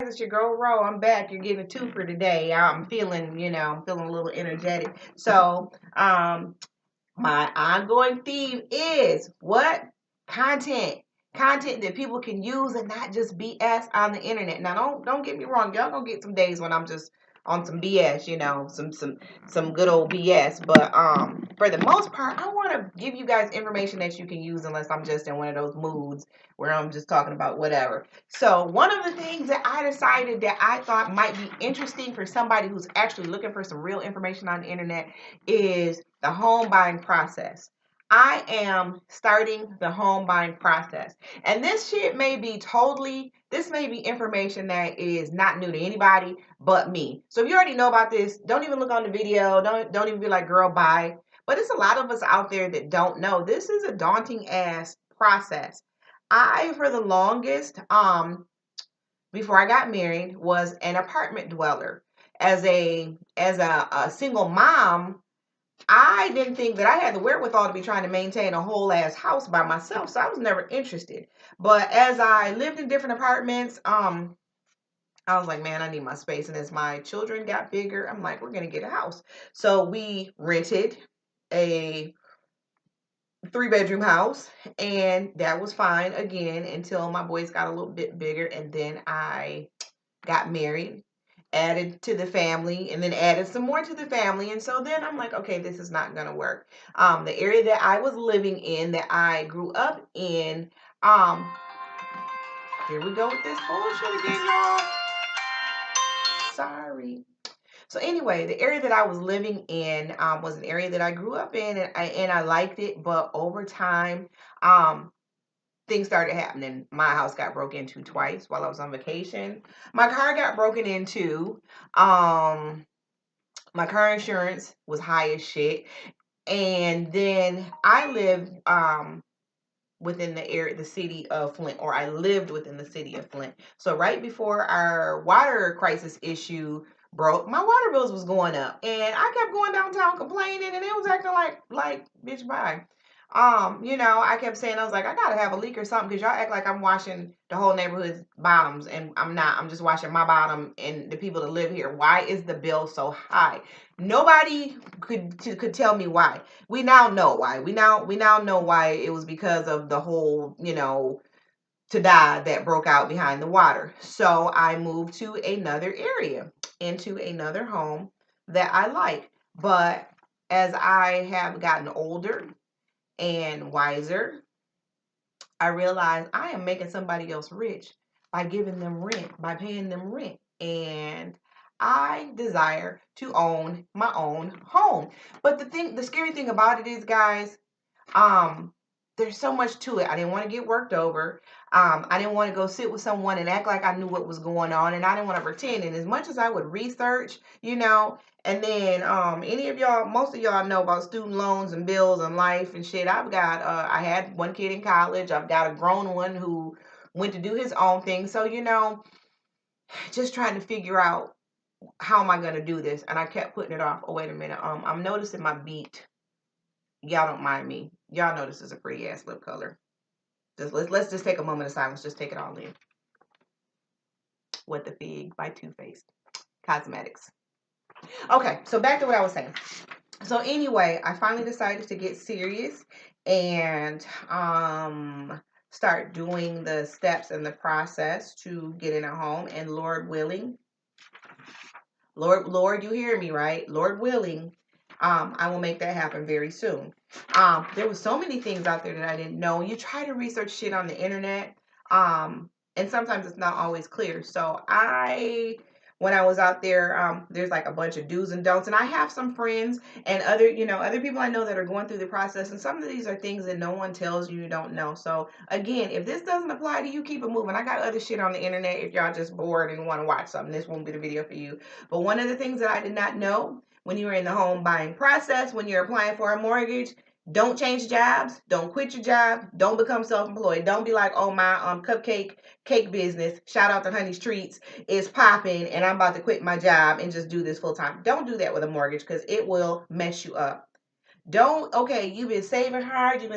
it's your girl Ro. I'm back. You're getting a two for today. I'm feeling, I'm feeling a little energetic. So, my ongoing theme is what? Content. Content that people can use and not just BS on the internet. Now don't get me wrong, y'all gonna get some days when I'm just on some BS, some good old BS. But for the most part, I wanna give you guys information that you can use unless I'm just in one of those moods where I'm just talking about whatever. So one of the things that I decided that I thought might be interesting for somebody who's actually looking for some real information on the internet is the home buying process. I am starting the home buying process. And this may be information that is not new to anybody but me. So if you already know about this, don't even look on the video. Don't even be like, girl, buy. But it's a lot of us out there that don't know. This is a daunting ass process. I, for the longest, before I got married, was an apartment dweller. As a single mom, I didn't think that I had the wherewithal to be trying to maintain a whole ass house by myself, so I was never interested. But as I lived in different apartments, I was like, man, I need my space. And as my children got bigger, I'm like, we're gonna get a house. So we rented a 3-bedroom house, and that was fine again until my boys got a little bit bigger, and then I got married, added to the family, and then added some more to the family. And so then I'm like, okay, this is not gonna work. The area that I was living in, that I grew up in, um, here we go with this bullshit again, y'all. Sorry. So anyway, the area that I was living in was an area that I grew up in, and I liked it. But over time, um, things started happening. My house got broken into twice while I was on vacation. My car got broken into. Um, my car insurance was high as shit. And then I lived within the city of Flint, or I lived within the city of Flint. So right before our water crisis issue broke, my water bills was going up, and I kept going downtown complaining, and it was acting like bitch bye. I kept saying, I was like, I gotta have a leak or something, because y'all act like I'm washing the whole neighborhood's bottoms, and I'm not. I'm just washing my bottom and the people that live here. Why is the bill so high? Nobody could tell me why. We now know why. We now know why. It was because of the whole, to die that broke out behind the water. So I moved to another area, into another home that I like. But as I have gotten older and wiser, I realized I am making somebody else rich by giving them rent, by paying them rent. And I desire to own my own home. But the scary thing about it is, guys, um, there's so much to it. I didn't want to get worked over. I didn't want to go sit with someone and act like I knew what was going on, and I didn't want to pretend. And as much as I would research, and then most of y'all know about student loans and bills and life and shit. I had one kid in college. I've got a grown one who went to do his own thing. So, just trying to figure out how am I gonna do this, and I kept putting it off. Oh, wait a minute. I'm noticing my beat. Y'all don't mind me. Y'all know this is a pretty ass lip color. Let's just take a moment of silence. Just take it all in. What the Fig by Too Faced Cosmetics. Okay, so back to what I was saying. So anyway, I finally decided to get serious and start doing the steps and the process to get in a home. And Lord willing, Lord, you hear me, right? Lord willing, I will make that happen very soon. There was so many things out there that I didn't know. You try to research shit on the internet, and sometimes it's not always clear. So when I was out there, there's like a bunch of do's and don'ts, and I have some friends and other people I know that are going through the process, and some of these are things that no one tells you don't know. So again, if this doesn't apply to you, keep it moving. I got other shit on the internet if y'all just bored and want to watch something. This won't be the video for you. But one of the things that I did not know when you were in the home buying process, when you're applying for a mortgage, don't change jobs. Don't quit your job. Don't become self-employed. Don't be like, oh, my cupcake cake business, shout out to Honey's Treats, is popping and I'm about to quit my job and just do this full time. Don't do that with a mortgage, because it will mess you up. Don't, okay, you've been saving hard, you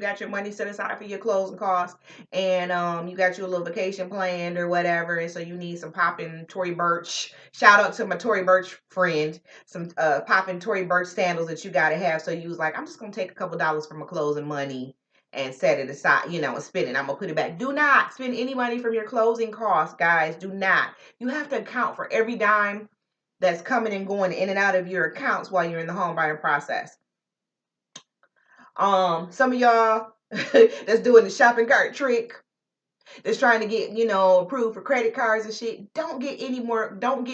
got your money set aside for your clothes and costs, and you got your little vacation planned or whatever, and so you need some popping Tory Burch. Shout out to my Tory Burch friend, some popping Tory Burch sandals that you gotta have. So you was like, I'm just gonna take a couple dollars from my clothes and money and set it aside, and spend it. I'm gonna put it back. Do not spend any money from your closing costs, guys. Do not. You have to account for every dime that's coming and going in and out of your accounts while you're in the home buying process. Some of y'all that's doing the shopping cart trick, that's trying to get, approved for credit cards and shit. Don't get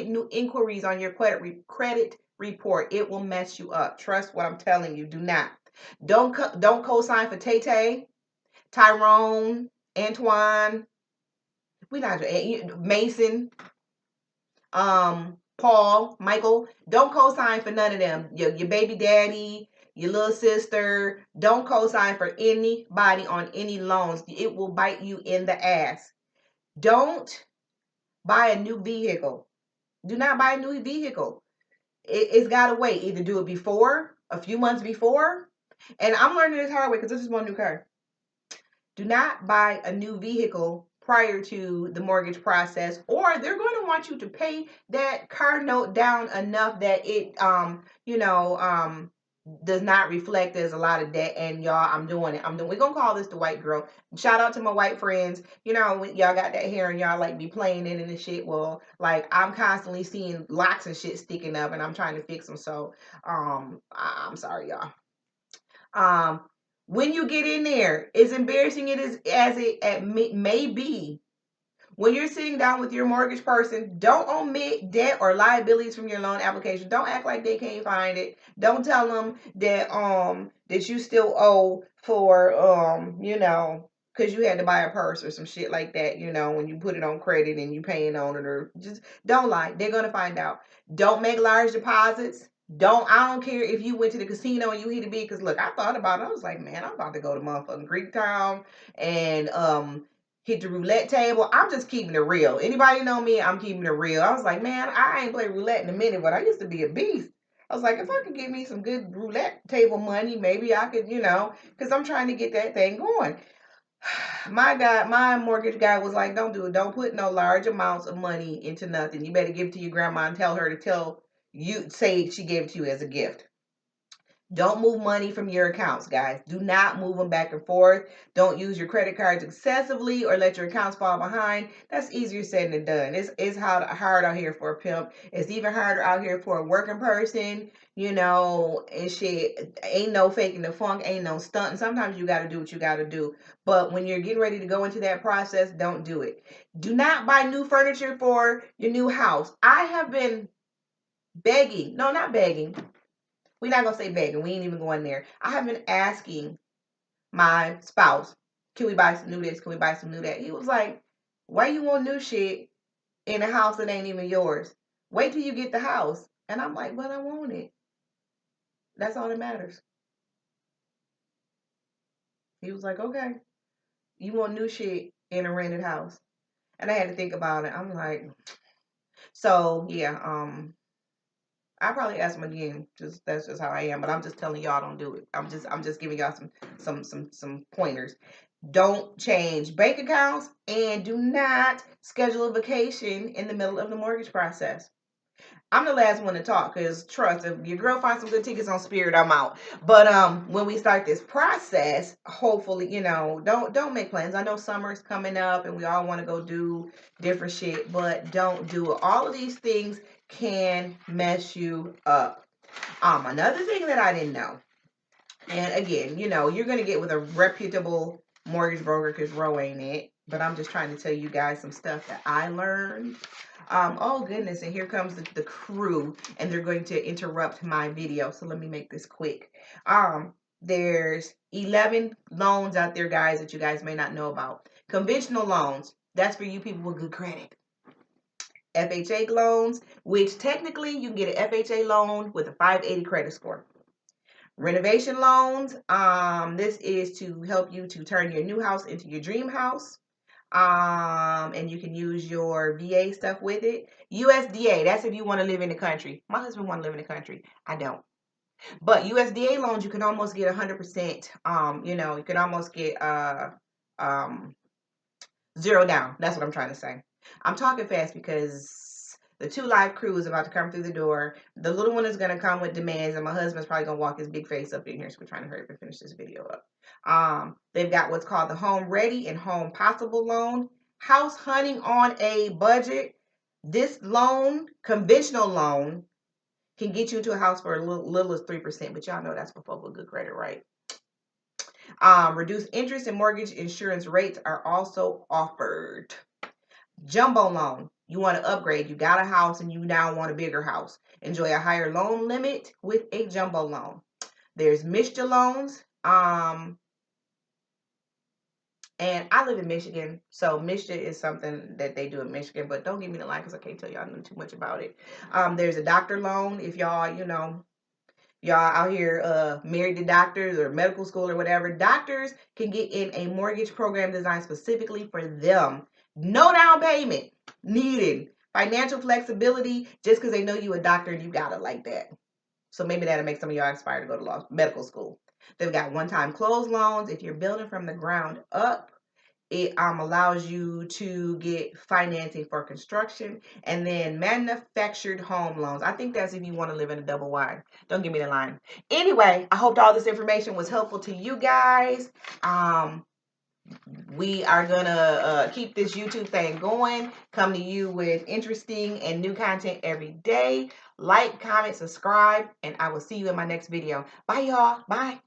new inquiries on your credit report. It will mess you up. Trust what I'm telling you. Do not. Don't co-sign for Tay Tay, Tyrone, Antoine. We not Mason, Paul, Michael. Don't co-sign for none of them. Your baby daddy, your little sister. Don't co-sign for anybody on any loans. It will bite you in the ass. Don't buy a new vehicle. Do not buy a new vehicle. It's got to wait. Either do it before, a few months before. And I'm learning this hard way because this is my new car. Do not buy a new vehicle prior to the mortgage process, or they're going to want you to pay that car note down enough that it does not reflect as a lot of debt. And y'all, I'm doing it. We're gonna call this the white girl. Shout out to my white friends. When y'all got that hair and y'all like be playing it and shit. Well, like I'm constantly seeing locks and shit sticking up, and I'm trying to fix them. So I'm sorry, y'all. When you get in there, as embarrassing as it may be, when you're sitting down with your mortgage person, don't omit debt or liabilities from your loan application. Don't act like they can't find it. Don't tell them that you still owe for because you had to buy a purse or some shit like that, when you put it on credit and you paying on it, or just don't lie. They're gonna find out. Don't make large deposits. I don't care if you went to the casino and you hit a bid, because look, I thought about it. I was like, man, I'm about to go to motherfucking Greektown and hit the roulette table. I'm just keeping it real. Anybody know me? I'm keeping it real. I was like, man, I ain't played roulette in a minute, but I used to be a beast. I was like, if I could get me some good roulette table money, maybe I could, because I'm trying to get that thing going. My mortgage guy was like, don't do it. Don't put no large amounts of money into nothing. You better give it to your grandma and tell her to say she gave it to you as a gift. Don't move money from your accounts, guys. Do not move them back and forth. Don't use your credit cards excessively or let your accounts fall behind. That's easier said than done. It's hard out here for a pimp. It's even harder out here for a working person, and shit. Ain't no faking the funk, ain't no stunting. Sometimes you got to do what you got to do. But when you're getting ready to go into that process, don't do it. Do not buy new furniture for your new house. I have been begging. No, not begging. We're not gonna say begging. We ain't even going there. I have been asking my spouse, can we buy some new this? Can we buy some new that? He was like, why you want new shit in a house that ain't even yours? Wait till you get the house. And I'm like, but I want it. That's all that matters. He was like, okay, you want new shit in a rented house. And I had to think about it. I'm like, so yeah, I probably ask him again. That's just how I am. But I'm just telling y'all, don't do it. I'm just giving y'all some pointers. Don't change bank accounts, and do not schedule a vacation in the middle of the mortgage process. I'm the last one to talk because trust, if your girl finds some good tickets on Spirit, I'm out. But when we start this process, hopefully, don't make plans. I know summer's coming up and we all want to go do different shit, but don't do it. All of these things can mess you up. Another thing that I didn't know, and again, you're gonna get with a reputable mortgage broker because Roe ain't it. But I'm just trying to tell you guys some stuff that I learned. Oh goodness, and here comes the crew, and they're going to interrupt my video. So let me make this quick. There's 11 loans out there, guys, that you guys may not know about. Conventional loans, that's for you people with good credit. FHA loans, which technically you can get an FHA loan with a 580 credit score. Renovation loans, this is to help you to turn your new house into your dream house. And you can use your VA stuff with it. USDA, that's if you want to live in the country. My husband want to live in the country. I don't. But USDA loans, you can almost get 100%. You can almost get um, zero down. That's what I'm trying to say. I'm talking fast because the 2 Live Crew is about to come through the door. The little one is going to come with demands, and my husband's probably going to walk his big face up in here. So we're trying to hurry up and finish this video up. They've got what's called the Home Ready and Home Possible loan. House hunting on a budget. This loan, conventional loan, can get you into a house for a little as 3%, but y'all know that's for folks with good credit, right? Reduced interest and mortgage insurance rates are also offered. Jumbo loan. You want to upgrade. You got a house and you now want a bigger house. Enjoy a higher loan limit with a jumbo loan. There's MSHDA loans. And I live in Michigan, so MSHDA is something that they do in Michigan, but don't give me the line because I can't tell y'all too much about it. There's a doctor loan if y'all, y'all out here married to doctors or medical school or whatever. Doctors can get in a mortgage program designed specifically for them. No down payment needed. Financial flexibility, just because they know you a doctor and you got it like that. So maybe that'll make some of y'all inspired to go to medical school. They've got one-time close loans. If you're building from the ground up, it allows you to get financing for construction, and then manufactured home loans. I think that's if you want to live in a double wide. Don't give me the line. Anyway, I hope all this information was helpful to you guys. We are gonna keep this YouTube thing going, come to you with interesting and new content every day. Like, comment, subscribe, and I will see you in my next video. Bye, y'all. Bye.